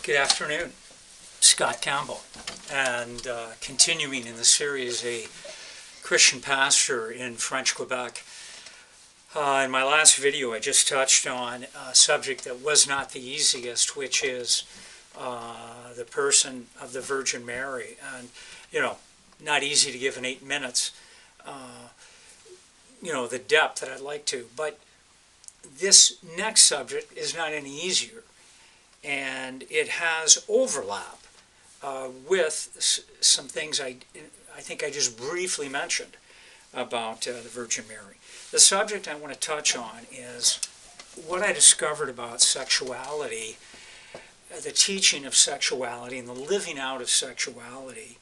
Good afternoon. Scott Campbell, and continuing in the series, a Christian pastor in French Quebec. In my last video, I just touched on a subject that was not the easiest, which is the person of the Virgin Mary. And, not easy to give in 8 minutes, the depth that I'd like to. But this next subject is not any easier. And it has overlap with some things I think I just briefly mentioned about the Virgin Mary. The subject I want to touch on is what I discovered about sexuality, the teaching of sexuality and the living out of sexuality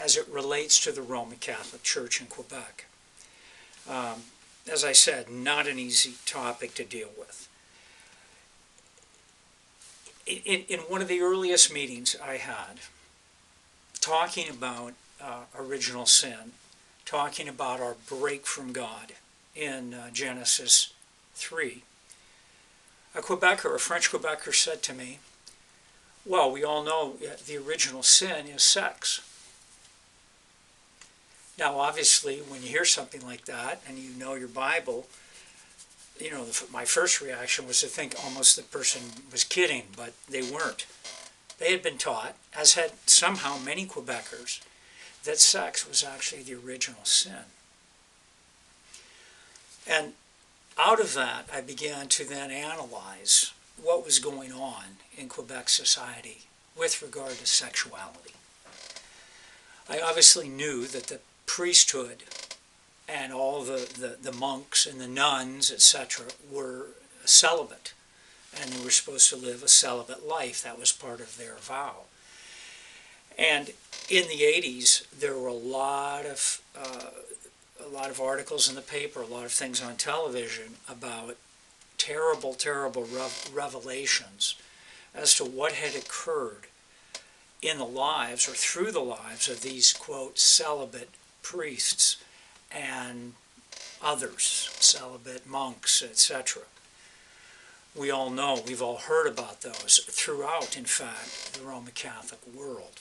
as it relates to the Roman Catholic Church in Quebec. As I said, not an easy topic to deal with. In one of the earliest meetings I had, talking about original sin, talking about our break from God in Genesis 3, a French Quebecer said to me, well, we all know the original sin is sex. Now, obviously, when you hear something like that and you know your Bible, my first reaction was to think almost the person was kidding, but they weren't. They had been taught, as had somehow many Quebecers, that sex was actually the original sin. And out of that, I began to then analyze what was going on in Quebec society with regard to sexuality. I obviously knew that the priesthood and all the monks and the nuns, etc., were celibate, and they were supposed to live a celibate life. That was part of their vow. And in the 80s, there were a lot of articles in the paper, a lot of things on television about terrible, terrible revelations as to what had occurred in the lives or through the lives of these, quote, celibate priests and others, celibate monks, etc. We all know, we've all heard about those throughout, in fact, the Roman Catholic world.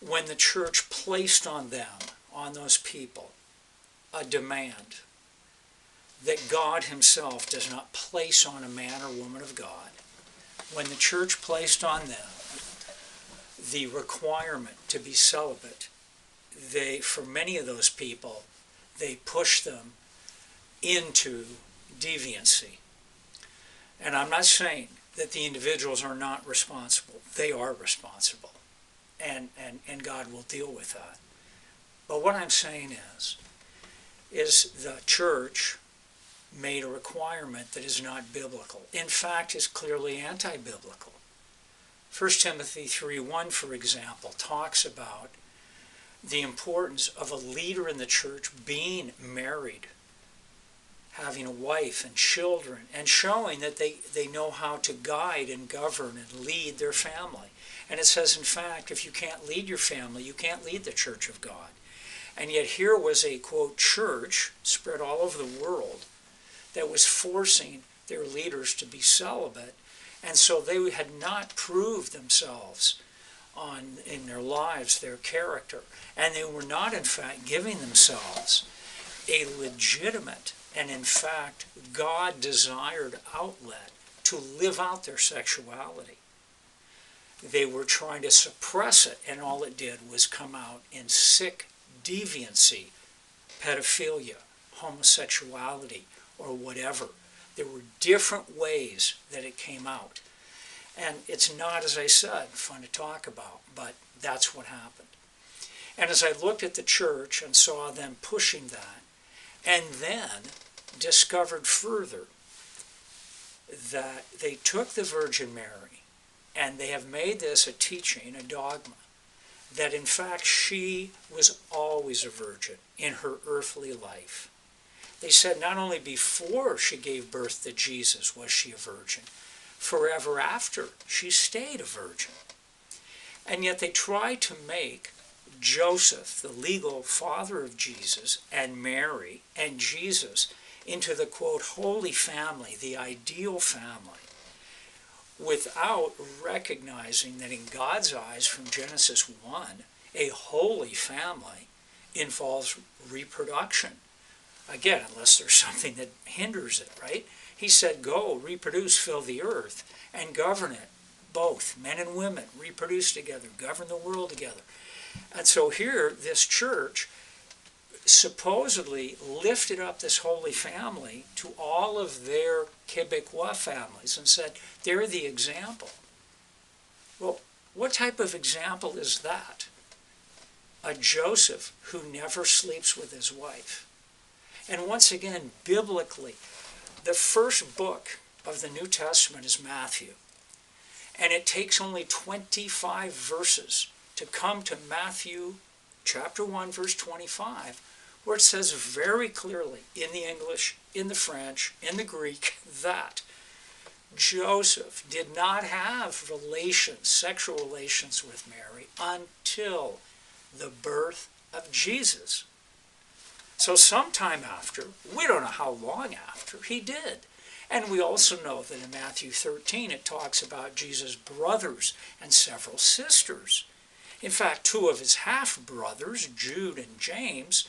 When the church placed on them, on those people, a demand that God himself does not place on a man or woman of God, when the church placed on them the requirement to be celibate, for many of those people, they push them into deviancy. And I'm not saying that the individuals are not responsible. They are responsible. And God will deal with that. But what I'm saying is the church made a requirement that is not biblical. In fact, is clearly anti-biblical. 1 Timothy 3:1, for example, talks about the importance of a leader in the church being married, having a wife and children, and showing that they know how to guide and govern and lead their family. And it says, in fact, if you can't lead your family, you can't lead the church of God. And yet here was a, quote, church spread all over the world that was forcing their leaders to be celibate. And so they had not proved themselves in their lives, their character. And they were not, in fact, giving themselves a legitimate and, in fact, God-desired outlet to live out their sexuality. They were trying to suppress it, and all it did was come out in sick deviancy, pedophilia, homosexuality, or whatever. There were different ways that it came out. And it's not, as I said, fun to talk about, but that's what happened. And as I looked at the church and saw them pushing that, and then discovered further that they took the Virgin Mary and they have made this a teaching, a dogma, that in fact she was always a virgin in her earthly life. They said not only before she gave birth to Jesus was she a virgin, forever after she stayed a virgin. And yet they tried to make Joseph, the legal father of Jesus, and Mary and Jesus into the, quote, holy family, the ideal family, without recognizing that in God's eyes, from Genesis 1, a holy family involves reproduction. Again, unless there's something that hinders it, right? He said, go, reproduce, fill the earth, and govern it. Both, men and women, reproduce together, govern the world together. And so here, this church supposedly lifted up this holy family to all of their Quebecois families and said, they're the example. Well, what type of example is that? A Joseph who never sleeps with his wife. And once again, biblically, the first book of the New Testament is Matthew. And it takes only 25 verses to come to Matthew chapter 1, verse 25, where it says very clearly in the English, in the French, in the Greek, that Joseph did not have relations, sexual relations with Mary until the birth of Jesus. So sometime after, we don't know how long after, he did. And we also know that in Matthew 13 it talks about Jesus' brothers and several sisters. In fact, two of his half-brothers, Jude and James,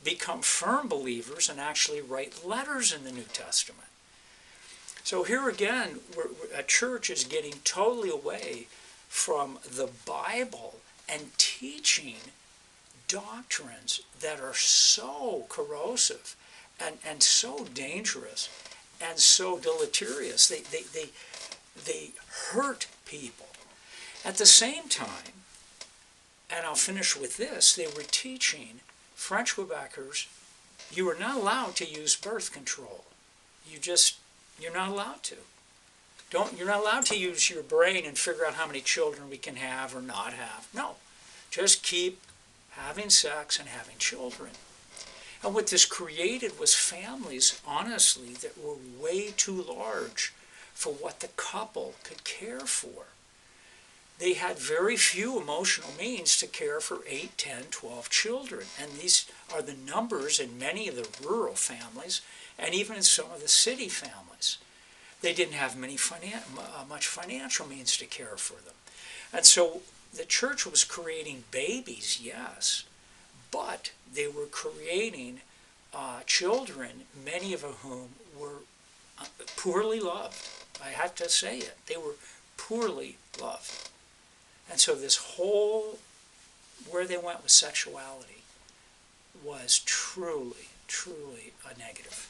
become firm believers and actually write letters in the New Testament. So here again, a church is getting totally away from the Bible and teaching doctrines that are so corrosive and so dangerous and so deleterious. They hurt people. At the same time, and I'll finish with this, they were teaching French Quebecers, you are not allowed to use birth control. You're not allowed to. You're not allowed to use your brain and figure out how many children we can have or not have. No. Just keep having sex and having children. And what this created was families, honestly, that were way too large for what the couple could care for. They had very few emotional means to care for 8, 10, 12 children. And these are the numbers in many of the rural families and even in some of the city families. They didn't have much financial means to care for them. And so the church was creating babies, yes, but they were creating children, many of whom were poorly loved. I have to say it. They were poorly loved. And so this whole, where they went with sexuality was truly, truly a negative.